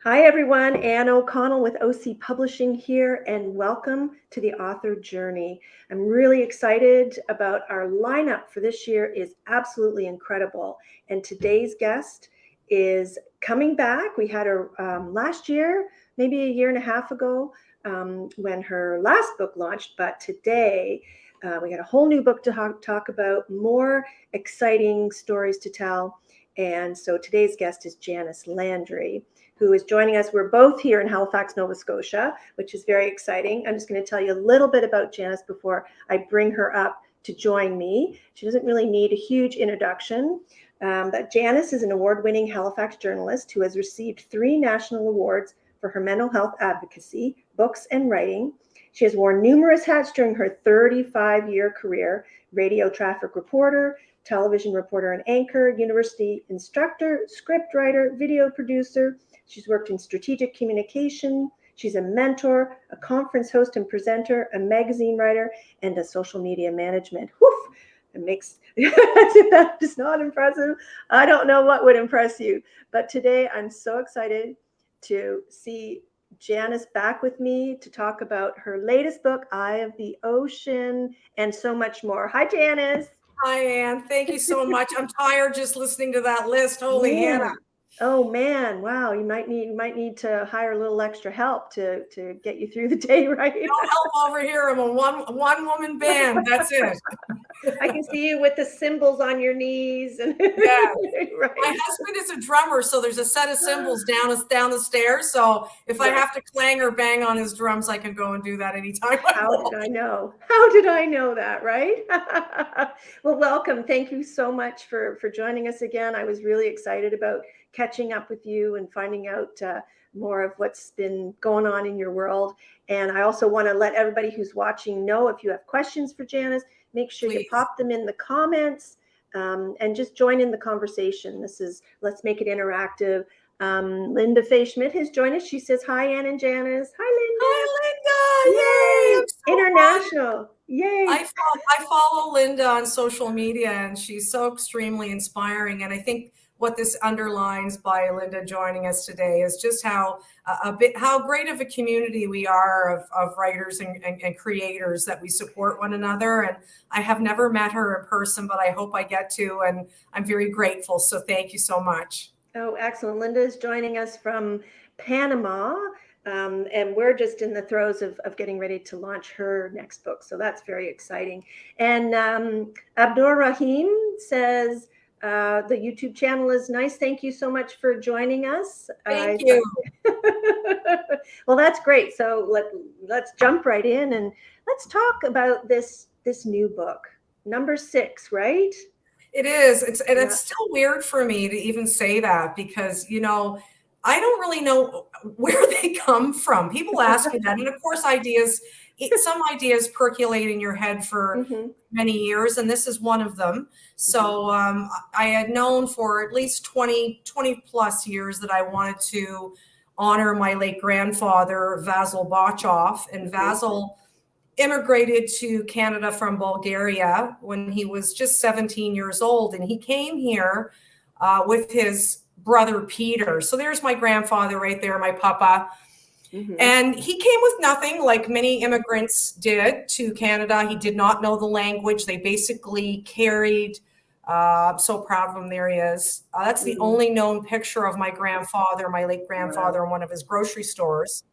Hi, everyone. Anne O'Connell with OC Publishing here, and welcome to the Author Journey. I'm really excited about our lineup for this year is absolutely incredible. And today's guest is coming back. We had her last year, maybe a year and a half ago, when her last book launched. But today, we got a whole new book to talk about, more exciting stories to tell. And so today's guest is Janice Landry, who is joining us. We're both here in Halifax, Nova Scotia, which is very exciting. I'm just going to tell you a little bit about Janice before I bring her up to join me. She doesn't really need a huge introduction, but Janice is an award-winning Halifax journalist who has received 3 national awards for her mental health advocacy, books, and writing. She has worn numerous hats during her 35-year career: radio traffic reporter, television reporter and anchor, university instructor, script writer, video producer. She's worked in strategic communication. She's a mentor, a conference host and presenter, a magazine writer, and a social media management. Woof! It makes that is not impressive. I don't know what would impress you, but today I'm so excited to see Janice back with me to talk about her latest book, Eye of the Ocean, and so much more. Hi, Janice. Hi, Anne. Thank you so much. I'm tired just listening to that list. Holy Hannah. Man. Oh man, wow! You might need to hire a little extra help to get you through the day, right? No help over here. I'm a one woman band. That's it. I can see you with the cymbals on your knees and Yeah. right. My husband is a drummer, so there's a set of cymbals down the stairs. So if I have to clang or bang on his drums, I can go and do that anytime. How did I know? How did I know that, right? Well, welcome. Thank you so much for joining us again. I was really excited about catching up with you and finding out more of what's been going on in your world. And I also want to let everybody who's watching know, if you have questions for Janice, make sure Please. you pop them in the comments and just join in the conversation. Let's make it interactive. Linda Faye Schmidt has joined us. She says, hi, Anne and Janice. Hi, Linda. Yay. Yay! I'm so International. Yay. I follow Linda on social media, and she's so extremely inspiring. And I think what this underlines by Linda joining us today is just how great of a community we are of writers and creators, that we support one another. And I have never met her in person, but I hope I get to, and I'm very grateful. So thank you so much. Oh, excellent. Linda is joining us from Panama. And we're just in the throes of getting ready to launch her next book. So that's very exciting. And Abdur Rahim says, the YouTube channel is nice. Thank you so much for joining us. Thank you. Well, that's great. So let's jump right in and let's talk about this new book, number 6, right? It is. It's still weird for me to even say that, because, I don't really know where they come from. People ask me that. And of course, some ideas percolate in your head for many years, and this is one of them. So I had known for at least 20 plus years that I wanted to honor my late grandfather, Vasil Bachov. And Vasil immigrated to Canada from Bulgaria when he was just 17 years old. And he came here with his brother Peter. So there's my grandfather right there, my papa. And he came with nothing, like many immigrants did, to Canada. He did not know the language. They basically carried, I'm so proud of him, there he is. That's the only known picture of my grandfather, my late grandfather, in one of his grocery stores.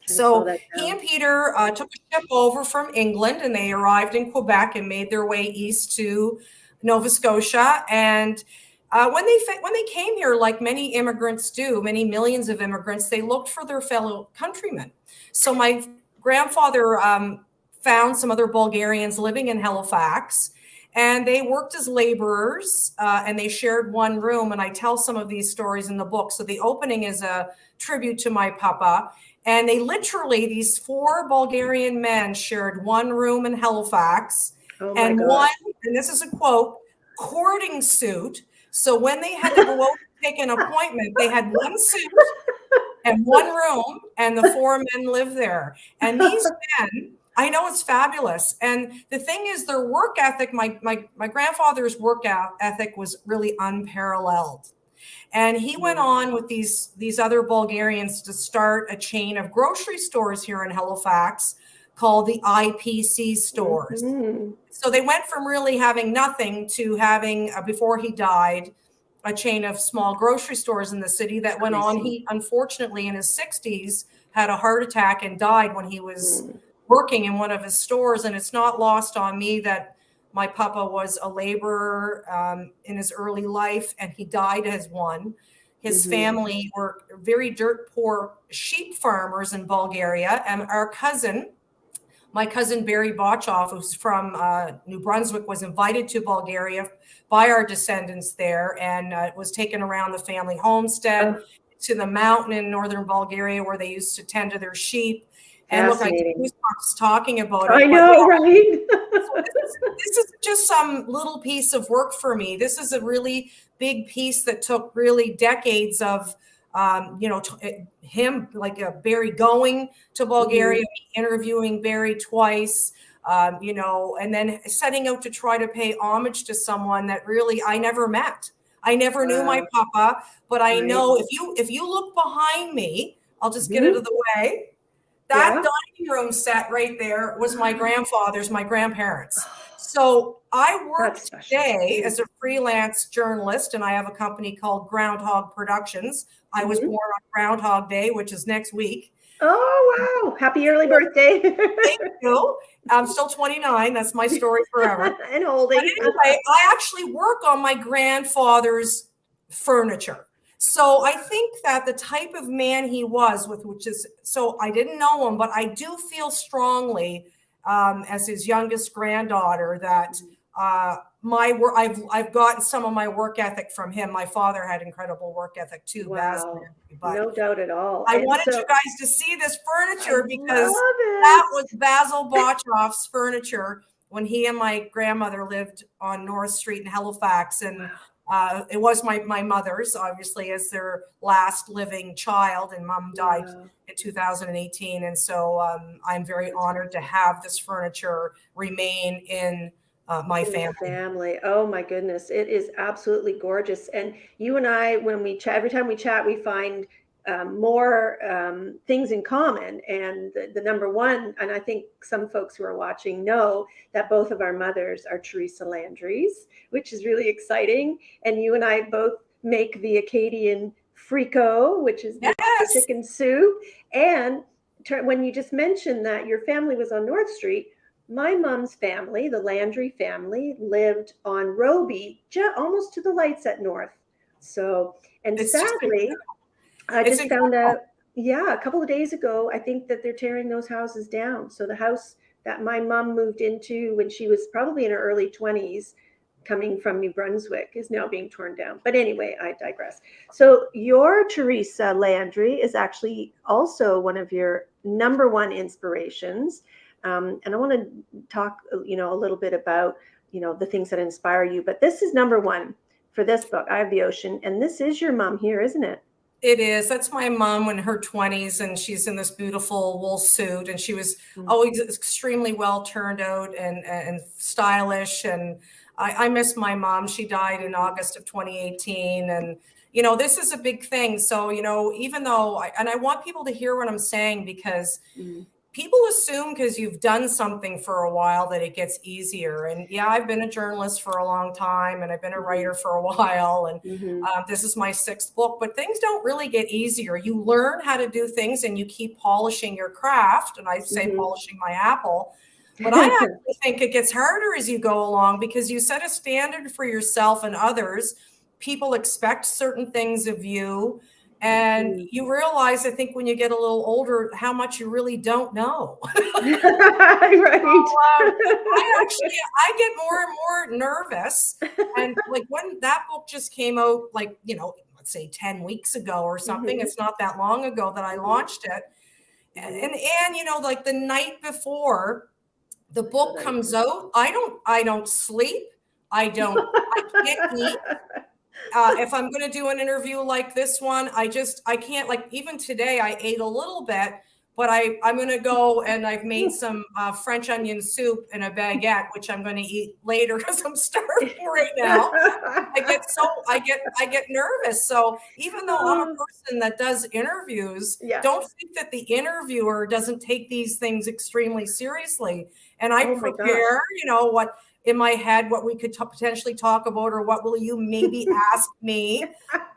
So he and Peter took a ship over from England, and they arrived in Quebec and made their way east to Nova Scotia. And when they came here, like many immigrants do, many millions of immigrants, they looked for their fellow countrymen. So my grandfather found some other Bulgarians living in Halifax, and they worked as laborers, and they shared one room. And I tell some of these stories in the book. So the opening is a tribute to my papa. And these 4 Bulgarian men shared one room in Halifax, and one, and this is a quote, courting suit. So when they had to go out to take an appointment, they had one suit and one room, and the 4 men lived there. And these men, I know, it's fabulous. And the thing is, their work ethic, my grandfather's work ethic was really unparalleled. And he went on with these other Bulgarians to start a chain of grocery stores here in Halifax called the IPC stores. So they went from really having nothing to having, before he died, a chain of small grocery stores in the city that went on. He, unfortunately, in his 60s, had a heart attack and died when he was working in one of his stores. And it's not lost on me that my papa was a laborer in his early life, and he died as one. His family were very dirt poor sheep farmers in Bulgaria. And our cousin, my cousin Barry Botchoff, who's from New Brunswick, was invited to Bulgaria by our descendants there, and was taken around the family homestead to the mountain in northern Bulgaria where they used to tend to their sheep. And look, I was talking about it. I know, right? So this is just some little piece of work for me. This is a really big piece that took really decades of him, like Barry going to Bulgaria, interviewing Barry twice, and then setting out to try to pay homage to someone that really I never met. I never knew my papa, but I know if you look behind me, I'll just get out of the way. That dining room set right there was my grandfather's, my grandparents. So I work today as a freelance journalist, and I have a company called Groundhog Productions. I was born on Groundhog Day, which is next week. Oh, wow. Happy early birthday. Thank you. I'm still 29. That's my story forever. And holding. But anyway, I actually work on my grandfather's furniture. So I think that the type of man he was, so I didn't know him, but I do feel strongly as his youngest granddaughter that I've gotten some of my work ethic from him. My father had incredible work ethic too. Wow. No doubt at all. I wanted you guys to see this furniture because that was Basil Botchoff's furniture when he and my grandmother lived on North Street in Halifax. And it was my mother's, obviously, as their last living child, and mom died in 2018. And so I'm very honored to have this furniture remain in my family. Oh my goodness. It is absolutely gorgeous. And you and I, when we chat, every time we chat, we find more things in common. And the number one, and I think some folks who are watching know that both of our mothers are Teresa Landry's, which is really exciting. And you and I both make the Acadian fricot, which is the chicken soup. And when you just mentioned that your family was on North Street, my mom's family, the Landry family, lived on Roby, almost to the lights at North. So, and sadly, I just found out, a couple of days ago, I think that they're tearing those houses down. So the house that my mom moved into when she was probably in her early 20s, coming from New Brunswick, is now being torn down. But anyway, I digress. So your Teresa Landry is actually also one of your number one inspirations. And I want to talk, a little bit about, the things that inspire you. But this is number one for this book, Eye of the Ocean. And this is your mom here, isn't it? It is. That's my mom in her 20s, and she's in this beautiful wool suit, and she was always extremely well turned out and stylish. And I miss my mom. She died in August of 2018. And, this is a big thing. So, even though, I want people to hear what I'm saying, because people assume because you've done something for a while that it gets easier. And I've been a journalist for a long time, and I've been a writer for a while. And this is my 6th book, but things don't really get easier. You learn how to do things and you keep polishing your craft. And I say polishing my apple, but I actually think it gets harder as you go along, because you set a standard for yourself and others. People expect certain things of you. And you realize, I think, when you get a little older, how much you really don't know. Right. So, I get more and more nervous. And like when that book just came out, like, let's say 10 weeks ago or something, it's not that long ago that I launched it. And like the night before the book comes out, I don't sleep. I can't eat. If I'm going to do an interview like this one, I can't, like, even today I ate a little bit, but I'm going to go and I've made some French onion soup and a baguette, which I'm going to eat later because I'm starving right now. I get nervous. So even though I'm a person that does interviews, Yeah. don't think that the interviewer doesn't take these things extremely seriously. And I Oh my gosh. prepare, what in my head, what we could potentially talk about, or what will you maybe ask me?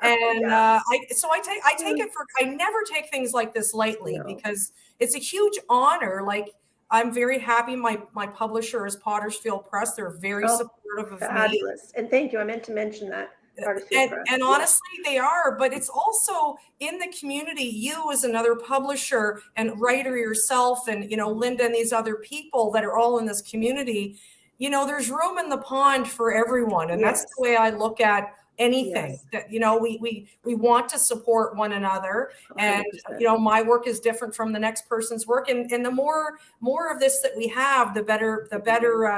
And Yeah. I never take things like this lightly, No. because it's a huge honor. Like, I'm very happy. My publisher is Pottersfield Press. They're very supportive of me. Fabulous. And thank you. I meant to mention that. Press. And honestly, they are, but it's also in the community. You as another publisher and writer yourself, and Linda and these other people that are all in this community, there's room in the pond for everyone. And that's the way I look at anything. That we want to support one another. 100%. And my work is different from the next person's work. And the more of this that we have, the better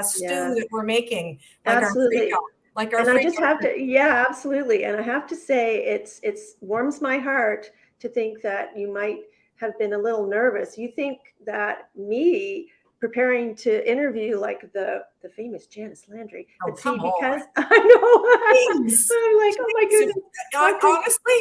stew that we're making. Like absolutely. And I just have to, absolutely. And I have to say, it's warms my heart to think that you might have been a little nervous. You think that me preparing to interview like the famous Janice Landry, but see, because I know, I'm like, oh my goodness. Honestly,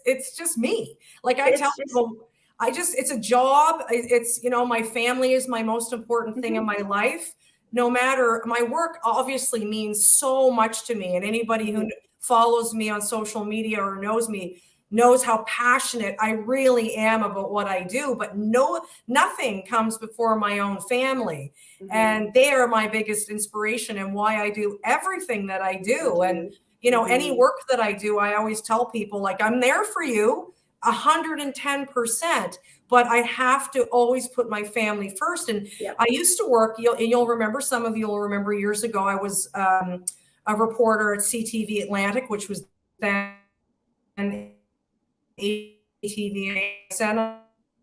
it's just me. Like I tell people, it's a job. It's, my family is my most important thing in my life. No matter, my work obviously means so much to me, and anybody who follows me on social media or knows me knows how passionate I really am about what I do. But nothing comes before my own family, and they are my biggest inspiration and why I do everything that I do. And any work that I do, I always tell people, like, I'm there for you 110%, but I have to always put my family first. And I used to work, you'll remember, some of you will remember, years ago, I was a reporter at CTV Atlantic, which was then ATV. And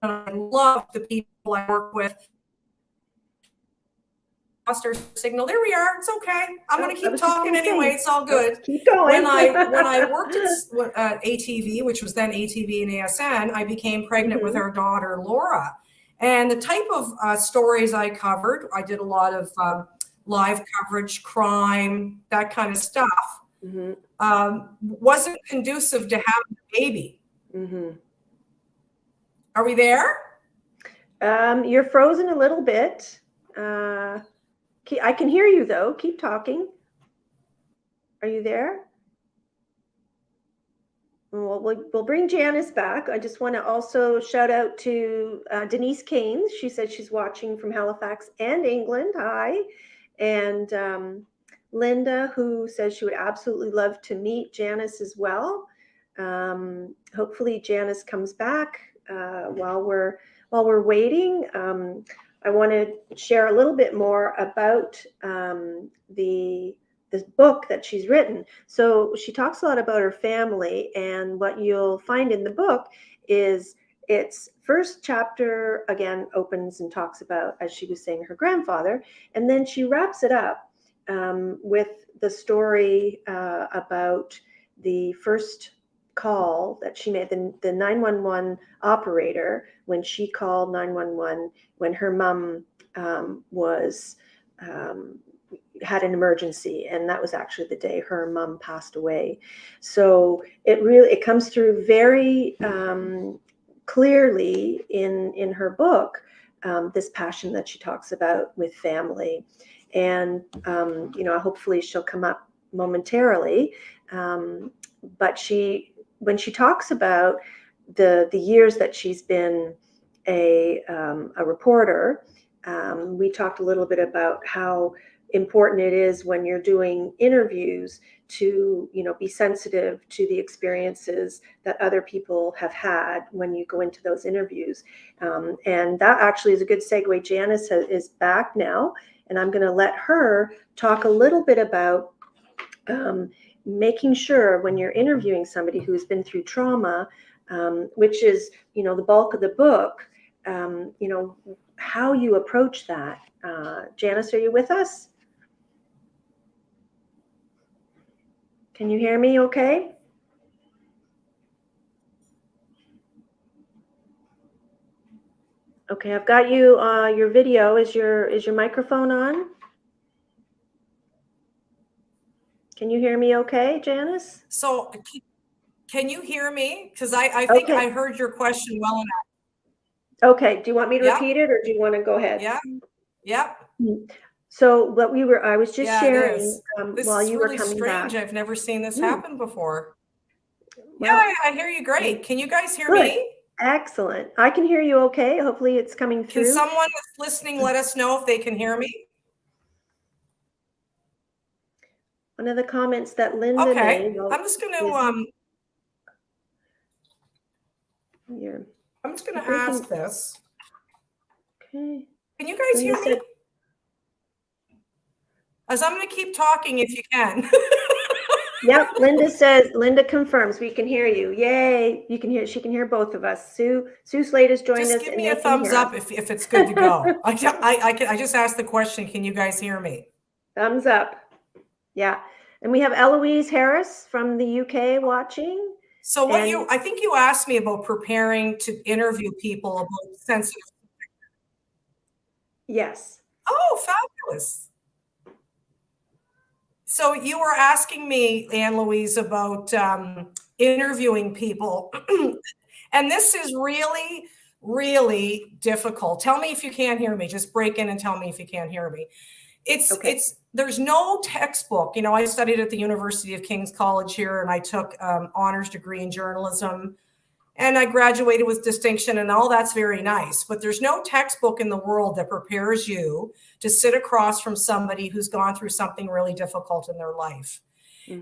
I love the people I work with. Lost our signal. There we are. It's okay. I'm going to keep talking anyway. It's all good. Keep going. When I worked at ATV, which was then ATV and ASN, I became pregnant with our daughter, Laura. And the type of stories I covered, I did a lot of live coverage, crime, that kind of stuff, wasn't conducive to having a baby. Are we there? You're frozen a little bit. I can hear you, though. Keep talking. Are you there? Well, we'll bring Janice back. I just want to also shout out to Denise Keynes. She said she's watching from Halifax and England. Hi. And Linda, who says she would absolutely love to meet Janice as well. Hopefully Janice comes back while we're waiting. I want to share a little bit more about this book that she's written. So she talks a lot about her family, and what you'll find in the book is its first chapter, again, opens and talks about, as she was saying, her grandfather, and then she wraps it up with the story about the first call that she made, the 911 operator, when she called 911 when her mom had an emergency, and that was actually the day her mom passed away. So it comes through very clearly in her book, this passion that she talks about with family. And hopefully she'll come up momentarily, but when she talks about the years that she's been a reporter, we talked a little bit about how important it is when you're doing interviews to be sensitive to the experiences that other people have had when you go into those interviews, and that actually is a good segue. Janice is back now, and I'm going to let her talk a little bit about making sure when you're interviewing somebody who's been through trauma, which is the bulk of the book, how you approach that. Janice, are you with us? Can you hear me okay? Okay, I've got you, your video. Is your microphone on? Can you hear me okay, Janice? So can you hear me? Because I think Okay. I heard your question well enough. Okay. Do you want me to Yep, repeat it or do you want to go ahead? yep, yep. Mm. So I was just Yeah, it sharing is. This while is you were really coming back. strange. I've never seen this Mm, happen before. well, Yeah, I hear you great. Can you guys hear good. me? Excellent. I can hear you okay. Hopefully it's coming Can through. someone that's listening let us know if they can hear me? One of the comments that Linda Okay. made, well, I'm just going to is you're I'm just going to breaking. ask this. Okay. Can you guys Linda hear me? said, As I'm going to keep talking if you can. yep, Linda confirms we can hear you. Yay. You can hear, she can hear both of us. Sue Slade has joined Just us give and me a they can thumbs hear up us. if it's good to go. I just asked the question, can you guys hear me? Thumbs up. Yeah. And we have Eloise Harris from the UK watching. So And I think you asked me about preparing to interview people about sensitive. yes. Oh, fabulous. So you were asking me, Anne Louise, about interviewing people. And this is really, really difficult. Tell me if you can't hear me. Just break in and tell me if you can't hear me. Okay. There's no textbook. You know, I studied at the University of King's College here, and I took honors degree in journalism, and I graduated with distinction, and all that's very nice. But there's no textbook in the world that prepares you to sit across from somebody who's gone through something really difficult in their life.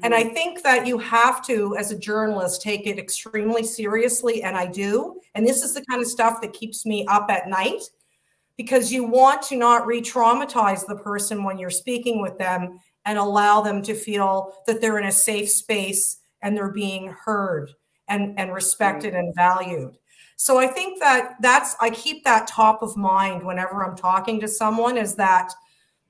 And I Mm-hmm. think that you have to, as a journalist, take it extremely seriously, and I do. And this is the kind of stuff that keeps me up at night, because you want to not re-traumatize the person when you're speaking with them, and allow them to feel that they're in a safe space and they're being heard and Right. respected and valued. So I think that I keep that top of mind whenever I'm talking to someone, is that,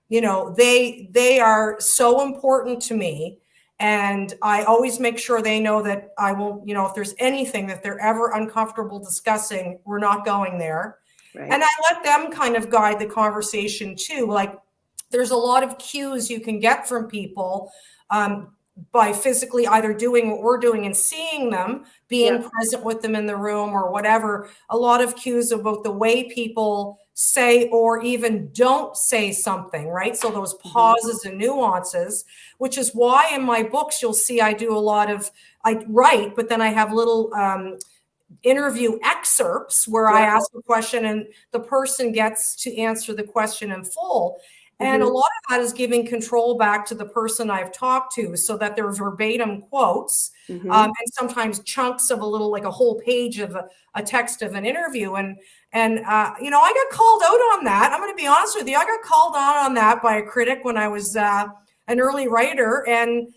you know, they are so important to me. And I always make sure they know that I won't, you know, if there's anything that they're ever uncomfortable discussing, we're not going there. Right. And I let them kind of guide the conversation too. Like, there's a lot of cues you can get from people by physically either doing what we're doing and seeing them, being Yeah. present with them in the room or whatever. A lot of cues about the way people say or even don't say something, right? So those Mm-hmm. pauses and nuances, which is why in my books you'll see I do a lot of, I write, but then I have little interview excerpts where I Yeah. ask a question and the person gets to answer the question in full. And a Mm-hmm. lot of that is giving control back to the person I've talked to, so that they're verbatim quotes, Mm-hmm. and sometimes chunks of a little, like a whole page of a text of an interview. And you know, I got called out on that. I'm going to be honest with you. I got called out on that by a critic when I was an early writer. And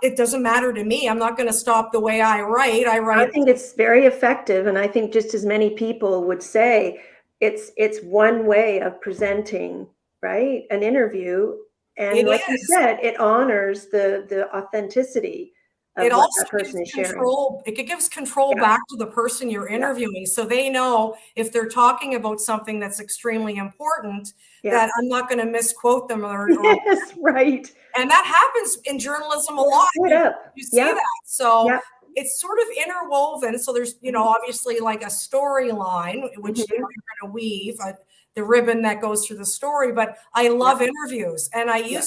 it doesn't matter to me. I'm not going to stop the way I write. I I write. think it's very effective, and I think just as many people would say, it's one way of presenting, right? An interview, and It like you is. said, it honors the authenticity of It what also that gives person is sharing. control. It gives control Yeah, back to the person you're yeah, interviewing. So they know if they're talking about something that's extremely important, yeah. that I'm not going to misquote them or, Yes, right. and that happens in journalism a Yeah, lot. straight up. You see Yeah, that. So yeah. it's sort of interwoven. So there's, you know, Mhm, obviously like a storyline, which, you know, mhm. you're going to weave the ribbon that goes through the story. But I Yeah, love interviews, and yeah.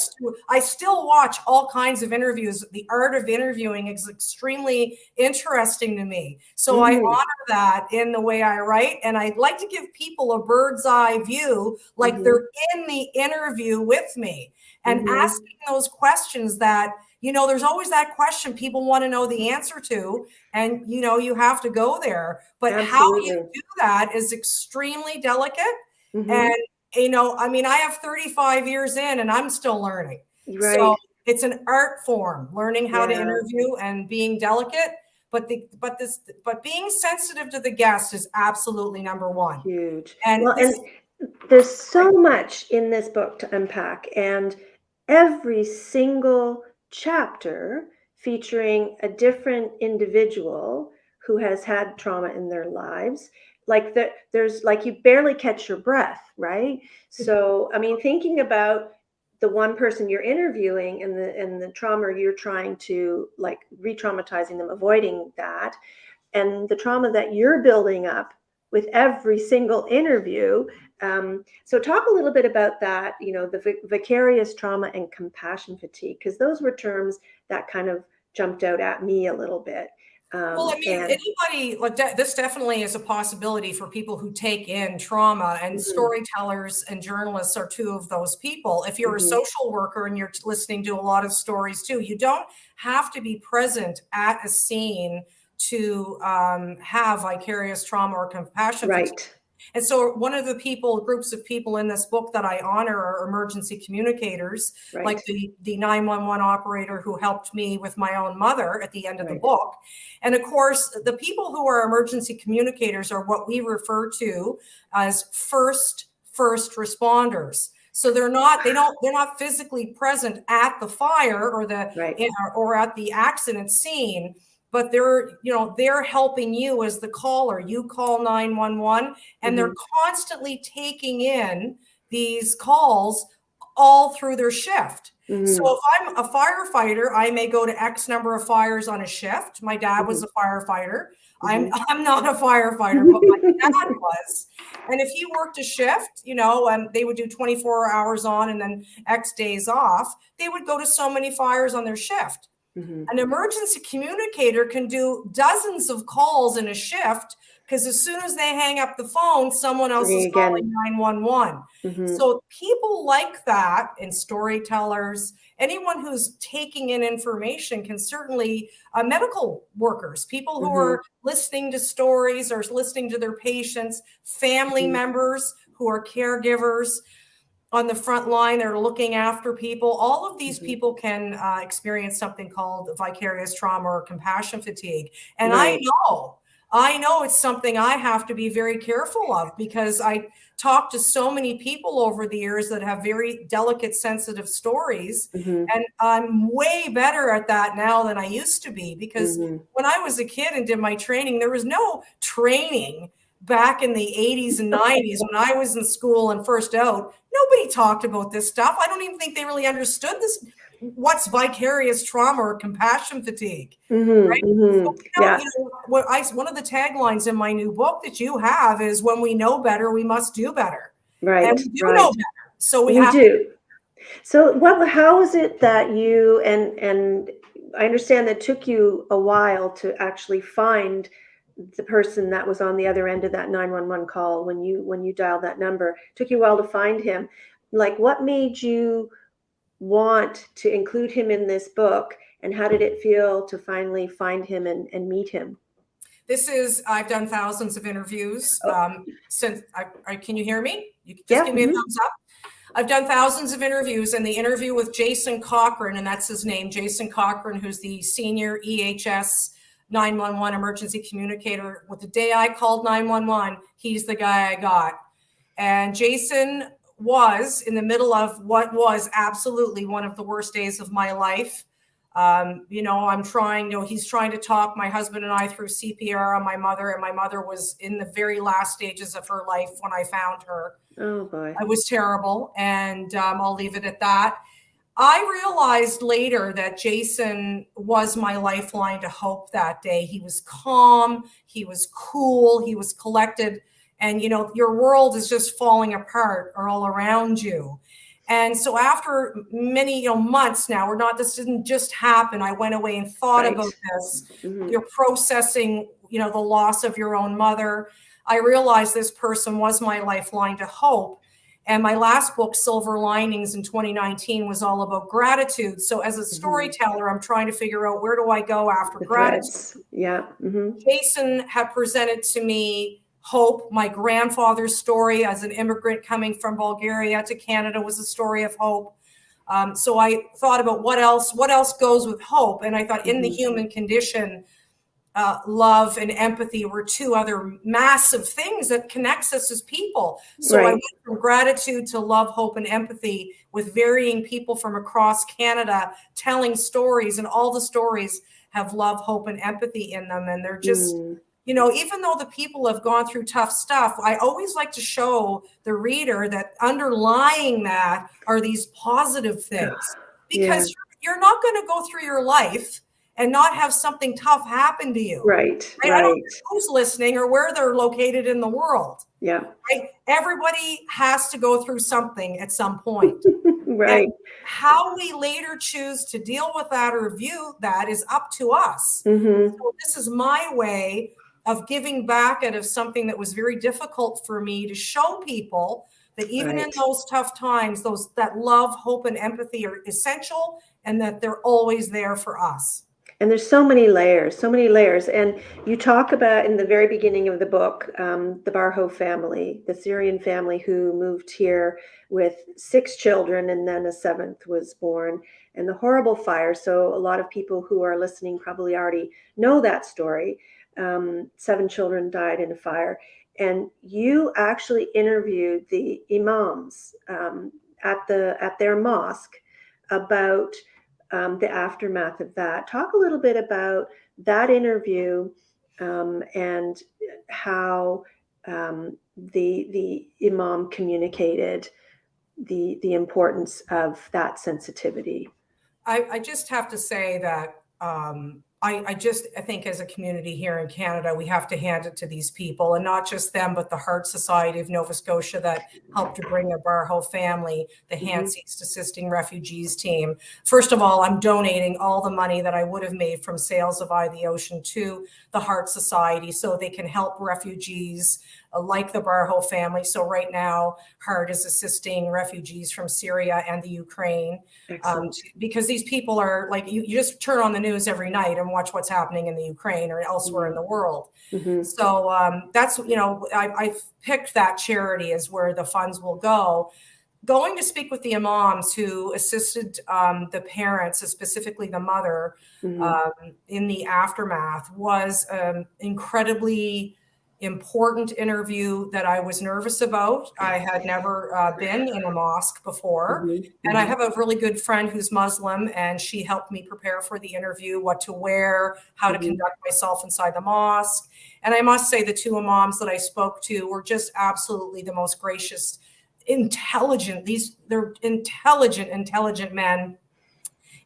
I still watch all kinds of interviews. The art of interviewing is extremely interesting to me. So I Mhm, honor that in the way I write. And I like to give people a bird's eye view, like mhm, they're in the interview with me, and mhm. asking those questions that, you know, there's always that question people want to know the answer to, and, you know, you have to go there. But how you Absolutely. do that is extremely delicate. And, Mhm. you know, I mean, I have 35 years in and I'm still learning. So Right. it's an art form, learning how to Yeah, interview and being delicate. But being sensitive to the guest is absolutely number one. huge. And Well, this, and there's so much in this book to unpack, and every single chapter featuring a different individual who has had trauma in their lives like there's like you barely catch your breath, right? So, I mean, thinking about the one person you're interviewing and the trauma you're trying to like re-traumatizing them, avoiding that, and the trauma that you're building up with every single interview. So talk a little bit about that, you know, the vicarious trauma and compassion fatigue, because those were terms that kind of jumped out at me a little bit. Well, I mean, And anybody like this definitely is a possibility for people who take in trauma, and mhm, storytellers and journalists are two of those people. If you're a mhm, social worker and you're listening to a lot of stories too, you don't have to be present at a scene to have vicarious trauma or compassion fatigue. right, And so one of the groups of people in this book that I honor are emergency communicators, like right, the 911 operator who helped me with my own mother at the end of the right. book. And of course, the people who are emergency communicators are what we refer to as first responders. So they're not physically present at the fire Right. or at the accident scene, but they're helping you as the caller. You call 911 and they're Mhm, constantly taking in these calls all through their shift. So mhm, if I'm a firefighter, I may go to X number of fires on a shift. My dad was mhm, a firefighter. I'm mhm. I'm not a firefighter, but my dad was. And if he worked a shift, they would do 24 hours on and then X days off, they would go to so many fires on their shift. Mhm. An emergency communicator can do dozens of calls in a shift because as soon as they hang up the phone, someone else is Again. calling 911. Mhm, So people like that, and storytellers, anyone who's taking in information can certainly, medical workers, people who mhm, are listening to stories or listening to their patients, family mhm, members who are caregivers on the front line, they're looking after people. All of these mhm. people can experience something called vicarious trauma or compassion fatigue. And Right. I know it's something I have to be very careful of because I talk to so many people over the years that have very delicate, sensitive stories. Mhm, And I'm way better at that now than I used to be because mhm. when I was a kid and did my training, there was no training back in the 80s and 90s when I was in school and first out. Nobody talked about this stuff. I don't even think they really understood this. What's vicarious trauma or compassion fatigue, Mhm, right? So mhm. Yeah, one of the taglines in my new book that you have is when we know better, we must do better. And right, we do know right. better. So we We have to. do. So how is it that you and I understand that took you a while to actually find the person that was on the other end of that 911 call when you dialed that number. Took you a while to find him. Like what made you want to include him in this book, and how did it feel to finally find him and meet him? I've done thousands of interviews Oh, since can you hear me? You can just yeah. give me a Mhm. thumbs up. I've done thousands of interviews, and the interview with Jason Cochran, and that's his name, Jason Cochran, who's the senior EHS 911 emergency communicator. With the day I called 911, he's the guy I got. And Jason was in the middle of what was absolutely one of the worst days of my life. He's trying to talk my husband and I through CPR on my mother, and my mother was in the very last stages of her life when I found her. Oh boy. It was terrible, and I'll leave it at that. I realized later that Jason was my lifeline to hope that day. He was calm, he was cool, he was collected, and your world is just falling apart all around you. And so after many months now, this didn't just happen. I went away and thought Right. about this. Mhm. You're processing, the loss of your own mother. I realized this person was my lifeline to hope. And my last book, Silver Linings, in 2019, was all about gratitude. So as a Mhm. storyteller, I'm trying to figure out, where do I go after The gratitude? threads. Yeah. Mhm. Jason had presented to me hope. My grandfather's story as an immigrant coming from Bulgaria to Canada was a story of hope. So I thought about what else goes with hope. And I thought in the Mhm. human condition, love and empathy were two other massive things that connects us as people. So I Right. went from gratitude to love, hope, and empathy with varying people from across Canada telling stories, and all the stories have love, hope, and empathy in them. And they're just, Mm. you know, even though the people have gone through tough stuff, I always like to show the reader that underlying that are these positive things, Yeah. because you're not going to go through your life and not have something tough happen to you. Right. Right? I don't Right. care who's listening or where they're located in the world. Yeah. Right? Everybody has to go through something at some point. Right. And how we later choose to deal with that or view that is up to us. Mm-hmm. So this is my way of giving back out of something that was very difficult for me, to show people that even in Right. those tough times, that love, hope, and empathy are essential, and that they're always there for us. And there's so many layers, so many layers. And you talk about in the very beginning of the book, the Barho family, the Syrian family who moved here with 6 children, and then a 7th was born, and the horrible fire. So a lot of people who are listening probably already know that story. 7 children died in a fire. And you actually interviewed the imams at their mosque about the aftermath of that. Talk a little bit about that interview and how the imam communicated the importance of that sensitivity. I just have to say that I think as a community here in Canada, we have to hand it to these people, and not just them, but the Heart Society of Nova Scotia that helped to bring a Barho family, the Hands East Assisting Refugees team. First of all, I'm donating all the money that I would have made from sales of Eye the Ocean to the Heart Society so they can help refugees like the Barho family. So right now, Heart is assisting refugees from Syria and the Ukraine, because these people are like, you just turn on the news every night and watch what's happening in the Ukraine or elsewhere in the world. So that's, you know, I've picked that charity as where the funds will go. Going to speak with the imams who assisted the parents, specifically the mother, in the aftermath was incredibly important interview that I was nervous about. I had never been in a mosque before. And I have a really good friend who's Muslim, and she helped me prepare for the interview, what to wear, how to conduct myself inside the mosque. And I must say the 2 imams that I spoke to were just absolutely the most gracious, intelligent. They're intelligent men.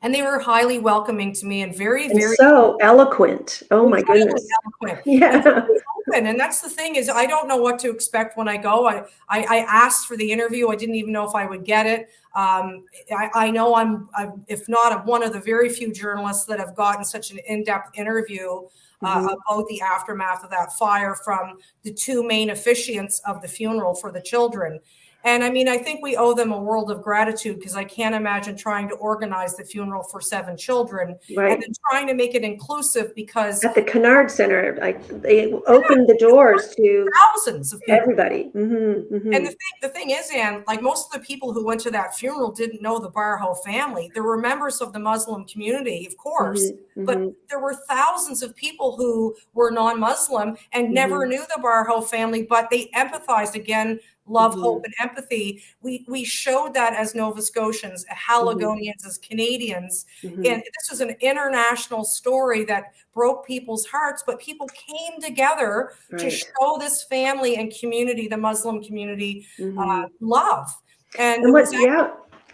And they were highly welcoming to me and very, And very so eloquent. Oh my highly goodness. eloquent. Yeah. And very open. And that's the thing, is I don't know what to expect when I go. I asked for the interview. I didn't even know if I would get it. I know I'm, if not, I'm one of the very few journalists that have gotten such an in-depth interview about the aftermath of that fire from the 2 main officiants of the funeral for the children. And I mean, I think we owe them a world of gratitude, because I can't imagine trying to organize the funeral for 7 children Right. and then trying to make it inclusive, because At the Kennard Center, like they opened the doors to thousands of people. everybody. And the thing is, Anne, like most of the people who went to that funeral didn't know the Barho family. There were members of the Muslim community, of course, but there were thousands of people who were non-Muslim and never knew the Barho family, but they empathized. Again, love, hope, and empathy. We showed that as Nova Scotians, Haligonians, as Canadians. And this was an international story that broke people's hearts, but people came together to show this family and community, the Muslim community, love. And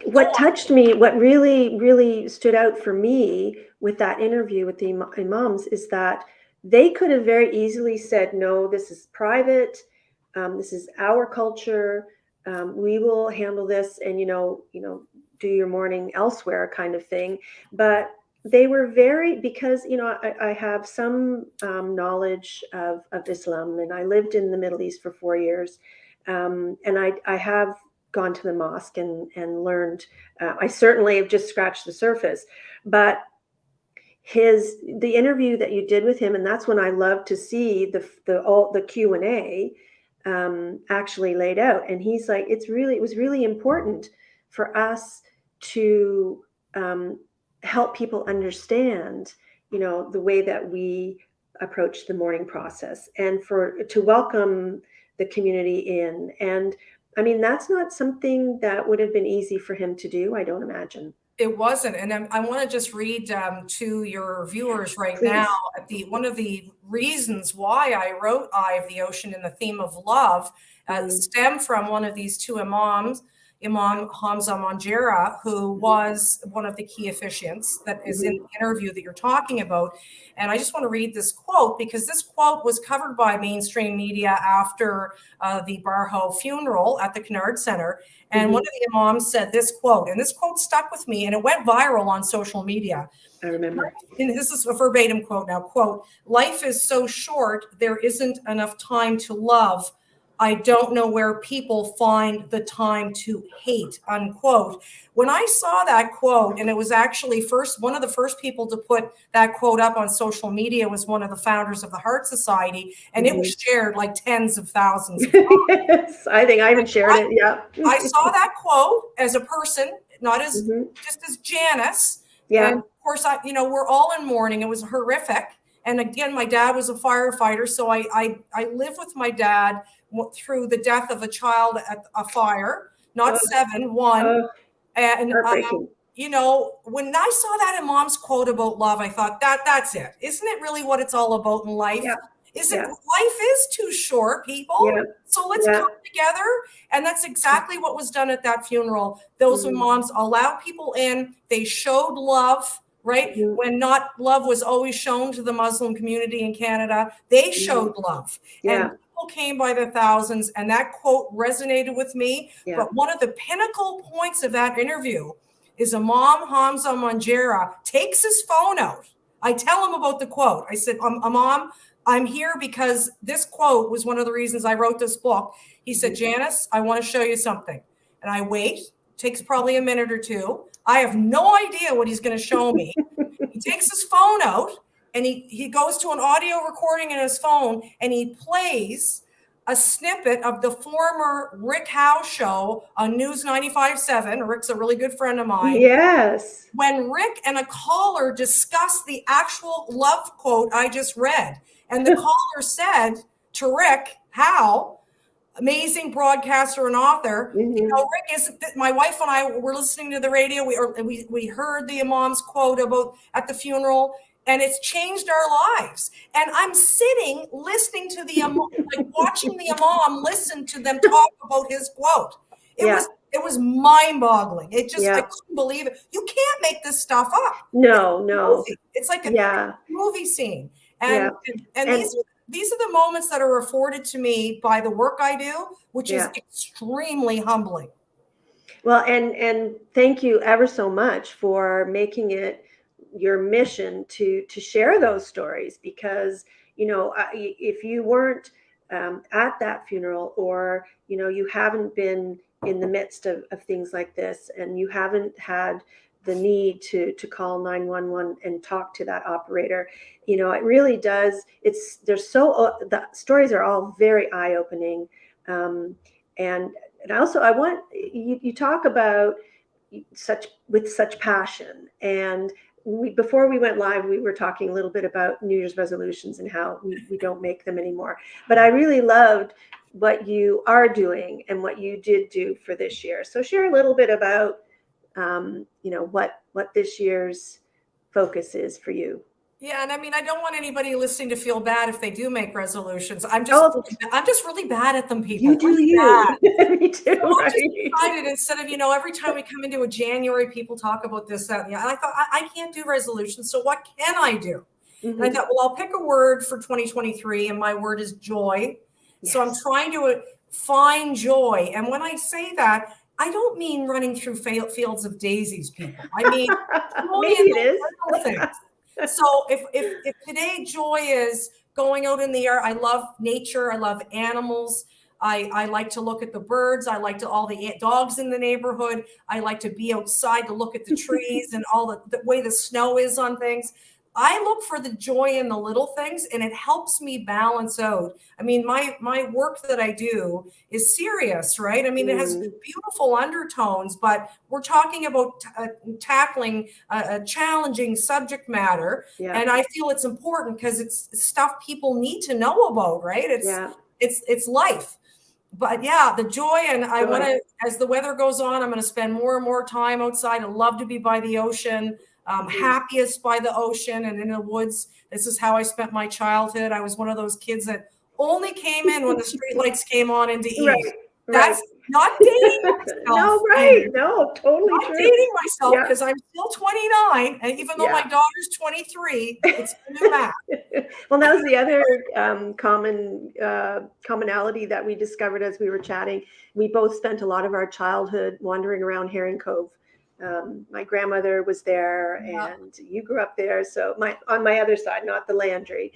what touched me, what really, really stood out for me with that interview with the imams is that they could have very easily said, no, this is private. This is our culture. We will handle this, and do your mourning elsewhere, kind of thing. But they were because I have some knowledge of Islam, and I lived in the Middle East for 4 years, and I have gone to the mosque and learned. I certainly have just scratched the surface, but the interview that you did with him, and that's when I love to see the Q&A actually laid out. And he's like, it was really important for us to help people understand, the way that we approach the mourning process, and to welcome the community in. And I mean, that's not something that would have been easy for him to do, I don't imagine. It wasn't. And I want to just read to your viewers right Please. now one of the reasons why I wrote Eye of the Ocean in the theme of love stem from one of these two imams, Imam Hamza Manjera, who was one of the key officiants that is in the interview that you're talking about. And I just want to read this quote because this quote was covered by mainstream media after the Barho funeral at the Kennard Center. And one of the imams said this quote, and this quote stuck with me and it went viral on social media. I remember. And this is a verbatim quote now, quote, "Life is so short, there isn't enough time to love. I don't know where people find the time to hate," unquote. When I saw that quote, and it was actually one of the first people to put that quote up on social media was one of the founders of the Heart Society, and it was shared like tens of thousands of times. Yes, I think I even shared it. Yeah. I saw that quote as a person, not as just as Janice. Yeah. And of course, we're all in mourning. It was horrific. And again, my dad was a firefighter, so I live with my dad through the death of a child at a fire, not 7, 1. And, when I saw that in Mom's quote about love, I thought that's it. Isn't it really what it's all about in life? Yeah. Life is too short, people. Yeah. So let's come together. And that's exactly what was done at that funeral. Those imams allowed people in. They showed love, right? When not love was always shown to the Muslim community in Canada, they showed love. Yeah. And people came by the thousands, and that quote resonated with me. Yeah. But one of the pinnacle points of that interview is Imam Hamza Manjera takes his phone out. I tell him about the quote. I said, Imam, I'm here because this quote was one of the reasons I wrote this book. He said, Janice, I want to show you something. And I wait, takes probably a minute or two. I have no idea what he's going to show me. He takes his phone out and he goes to an audio recording in his phone and he plays a snippet of the former Rick Howe show on News 95.7. Rick's a really good friend of mine. Yes. When Rick and a caller discussed the actual love quote I just read. And the caller said to Rick Howe, amazing broadcaster and author, Rick, isn't that my wife and I were listening to the radio. We heard the imam's quote about at the funeral, and it's changed our lives. And I'm sitting listening to the imam, like watching the imam listen to them talk about his quote. It was mind-boggling. It just I couldn't believe it. You can't make this stuff up. No. It's like a movie scene. And these are the moments that are afforded to me by the work I do, which is extremely humbling. Well, and thank you ever so much for making it your mission to share those stories, because if you weren't at that funeral, or you haven't been in the midst of things like this, and you haven't had the need to call 911 and talk to that operator, it really does. The stories are all very eye-opening. And also I want you talk about with such passion. And before we went live, we were talking a little bit about New Year's resolutions and how we don't make them anymore. But I really loved what you are doing and what you did do for this year. So share a little bit about what this year's focus is for you. Yeah, and I mean, I don't want anybody listening to feel bad if they do make resolutions. I'm just really bad at them, people. You do you. Me too. So I just decided, instead of every time we come into a January, people talk about this, that, and I thought I can't do resolutions. So what can I do? And I thought, well, I'll pick a word for 2023, and my word is joy. Yes. So I'm trying to find joy, and when I say that, I don't mean running through fields of daisies, people. I mean, maybe it is. Things. So if today joy is going out in the air, I love nature. I love animals. I like to look at the birds. I like all the dogs in the neighborhood. I like to be outside to look at the trees and all the way the snow is on things. I look for the joy in the little things, and it helps me balance out. I mean, my work that I do is serious, right? I mean, it has beautiful undertones, but we're talking about tackling a challenging subject matter. Yeah. And I feel it's important because it's stuff people need to know about, right? It's life. but yeah, the joy, and I Joy. want to, as the weather goes on, I'm going to spend more and more time outside. I love to be by the ocean, happiest by the ocean and in the woods. This is how I spent my childhood. I was one of those kids that only came in when the street lights came on into Eve. Right, right. That's not dating myself. No, right. No, totally Not true. dating myself Yeah. because I'm still 29, and even though my daughter's 23, it's a new math. Well, that was the other commonality that we discovered as we were chatting. We both spent a lot of our childhood wandering around Herring Cove. My grandmother was there, and you grew up there. So on my other side, not the Landry.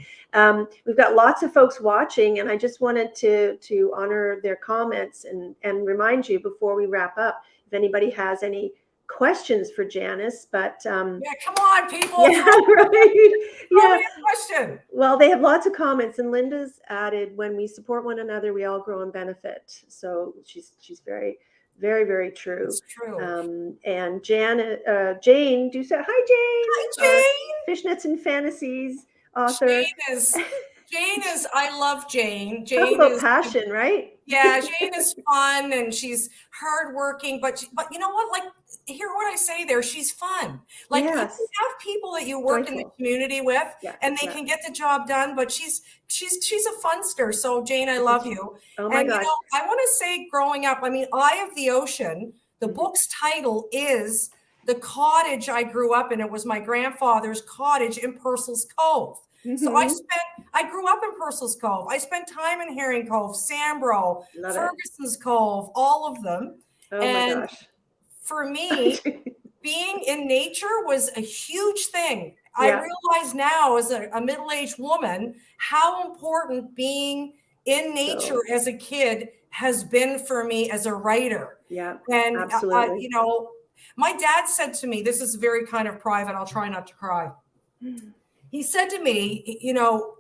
We've got lots of folks watching, and I just wanted to honor their comments and remind you before we wrap up, if anybody has any questions for Janice. But yeah, come on, people. Yeah, right. Yeah. Question. Well, they have lots of comments, and Linda's added, "When we support one another, we all grow and benefit." So she's very, very, very true. It's true. And Jane, do say hi, Jane. Hi, Jane. Fishnets and Fantasies author. Jane is. I love Jane. Talk Jane about is passion, right? Yeah, Jane is fun and she's hardworking, but you know what? Like, hear what I say there. She's fun. Like, you have people that you work in the community with, and they can get the job done. But she's a funster. So Jane, I love you. Oh my gosh. You know, I want to say, growing up, I mean, Eye of the Ocean. The book's title is The Cottage I Grew Up in. It was my grandfather's cottage in Purcell's Cove. So I grew up in Purcell's Cove. I spent time in Herring Cove, Sambro, Ferguson's Cove, all of them. Oh my gosh. For me, being in nature was a huge thing. I realize now, as a middle-aged woman, how important being in nature as a kid has been for me as a writer. Yeah, and absolutely. You know, my dad said to me, this is very kind of private, I'll try not to cry. He said to me, you know,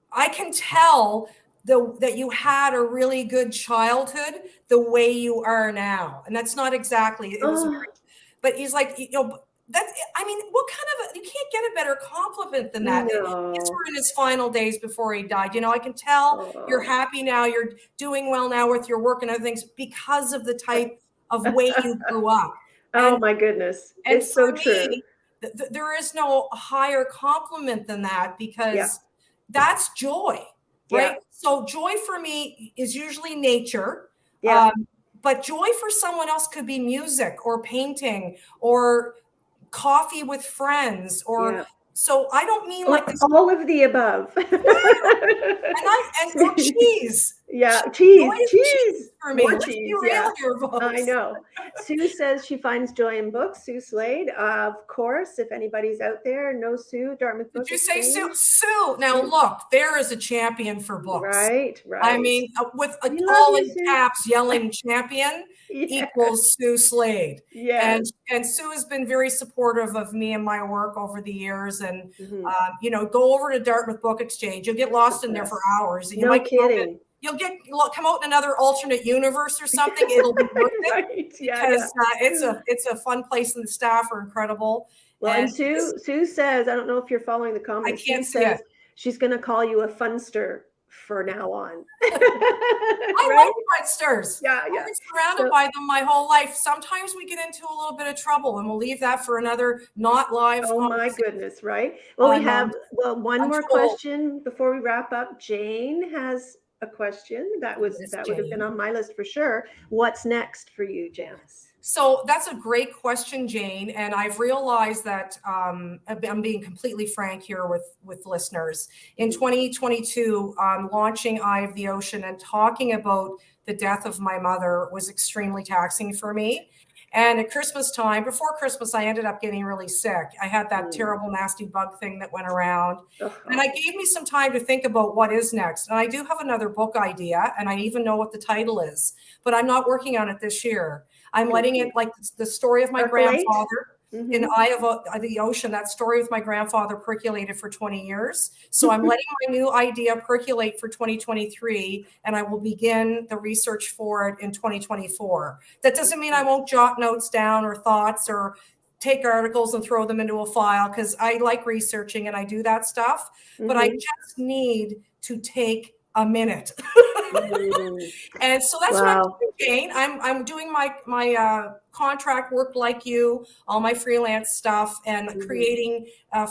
I can tell that you had a really good childhood the way you are now. And that's not exactly, it was, but he's like, you know, I mean, what kind of, you can't get a better compliment than that. No. These were in his final days before he died. You know, I can tell you're happy now, you're doing well now with your work and other things because of the type of way you grew up. Oh my goodness. It's so true. There is no higher compliment than that, because that's joy, right? So joy for me is usually nature, but joy for someone else could be music or painting or coffee with friends, or so I don't mean like this, all of the above. and cheese. Cheese for me. More cheese. I know. Sue says she finds joy in books. Sue Slade, of course. If anybody's out there, no Sue, Dartmouth Book Exchange. Did you say Sue? Sue. Now look, there is a champion for books. Right. I mean, with all in caps yelling champion equals Sue Slade. And Sue has been very supportive of me and my work over the years. And you know, go over to Dartmouth Book Exchange. You'll get lost in there for hours. And you might kidding. You'll come out in another alternate universe or something. It'll be worth it because it's a fun place, and the staff are incredible. Well, and Sue says, I don't know if you're following the comments. I can't say she's going to call you a funster for now on. I like funsters. I've been surrounded by them my whole life. Sometimes we get into a little bit of trouble, and we'll leave that for another not live. Oh my goodness, right? Well, we have one more question before we wrap up. Jane has a question that would have been on my list for sure. What's next for you, Janice? So that's a great question, Jane. And I've realized that I'm being completely frank here with listeners. In 2022, launching Eye of the Ocean and talking about the death of my mother was extremely taxing for me. And at Christmas time, before Christmas, I ended up getting really sick. I had that terrible, nasty bug thing that went around. And I gave me some time to think about what is next. And I do have another book idea, and I even know what the title is, but I'm not working on it this year. I'm letting it, like the story of my grandfather in Eye of the Ocean, that story with my grandfather percolated for 20 years. So I'm letting my new idea percolate for 2023, and I will begin the research for it in 2024. That doesn't mean I won't jot notes down or thoughts or take articles and throw them into a file, because I like researching and I do that stuff, but I just need to take a minute Mm. And so that's what I'm Wow. doing, Jane. I'm doing my contract work like you, all my freelance stuff, and creating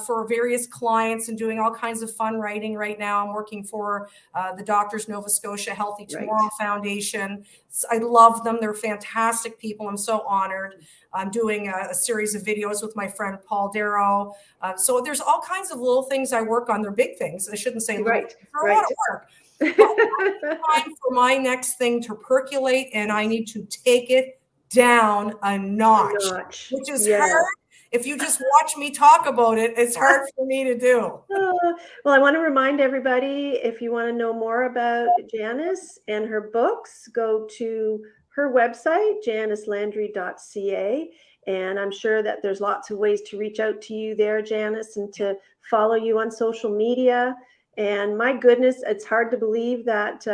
for various clients and doing all kinds of fun writing right now. I'm working for the Doctors Nova Scotia Healthy Right. Tomorrow Foundation. I love them. They're fantastic people. I'm so honored. I'm doing a series of videos with my friend Paul Darrow. So there's all kinds of little things I work on. They're big things. I shouldn't say little Right. things. They're a lot Right. of work. But time for my next thing to percolate, and I need to take it down a notch, Notch. which is Yes. hard. If you just watch me talk about it, it's hard for me to do. Well, I want to remind everybody, if you want to know more about Janice and her books, go to her website, janicelandry.ca. And I'm sure that there's lots of ways to reach out to you there, Janice, and to follow you on social media. And my goodness, it's hard to believe that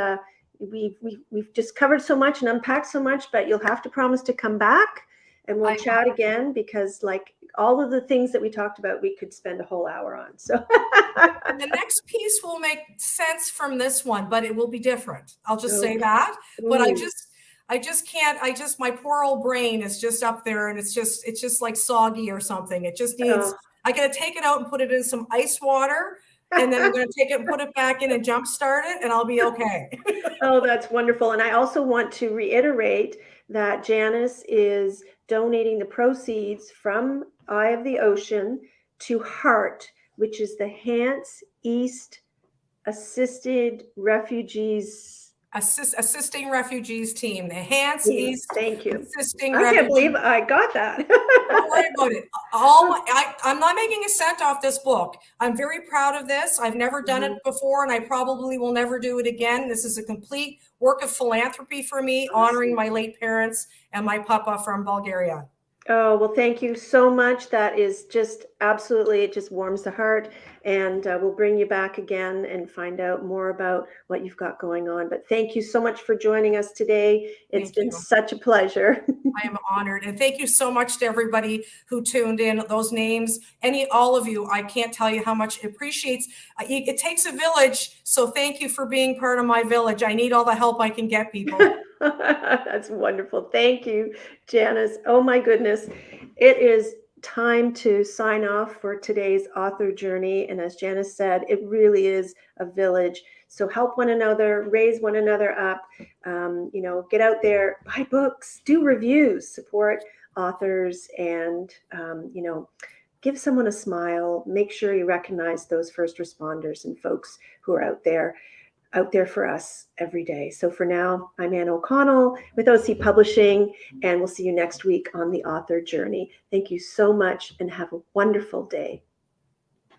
we've just covered so much and unpacked so much, but you'll have to promise to come back and we'll chat again, because like all of the things that we talked about, we could spend a whole hour on. So And the next piece will make sense from this one, but it will be different. I'll just say okay. that. But Ooh. I just can't, my poor old brain is just up there, and it's just like soggy or something. It just needs, I got to take it out and put it in some ice water, and then I'm going to take it and put it back in and jumpstart it, and I'll be okay. Oh, that's wonderful. And I also want to reiterate that Janice is donating the proceeds from Eye of the Ocean to HEART, which is the Hants East Assisted Refugees. Assisting Refugees team, the Hants East Thank you. Assisting I can't Refugees. believe I got that. Don't worry about it. I'm not making a cent off this book. I'm very proud of this. I've never done it before, and I probably will never do it again. This is a complete work of philanthropy for me, honoring my late parents and my papa from Bulgaria. Oh, well, thank you so much. That is just absolutely, it just warms the heart. And we'll bring you back again and find out more about what you've got going on. But thank you so much for joining us today. It's been such a pleasure. I am honored. And thank you so much to everybody who tuned in. Those names, all of you, I can't tell you how much it appreciates. It takes a village. So thank you for being part of my village. I need all the help I can get, people. That's wonderful. Thank you, Janice. Oh my goodness. It is time to sign off for today's author journey. And as Janice said, it really is a village. So help one another, raise one another up, get out there, buy books, do reviews, support authors, and, give someone a smile. Make sure you recognize those first responders and folks who are out there for us every day. So for now, I'm Ann O'Connell with OC Publishing, and we'll see you next week on the author journey. Thank you so much and have a wonderful day.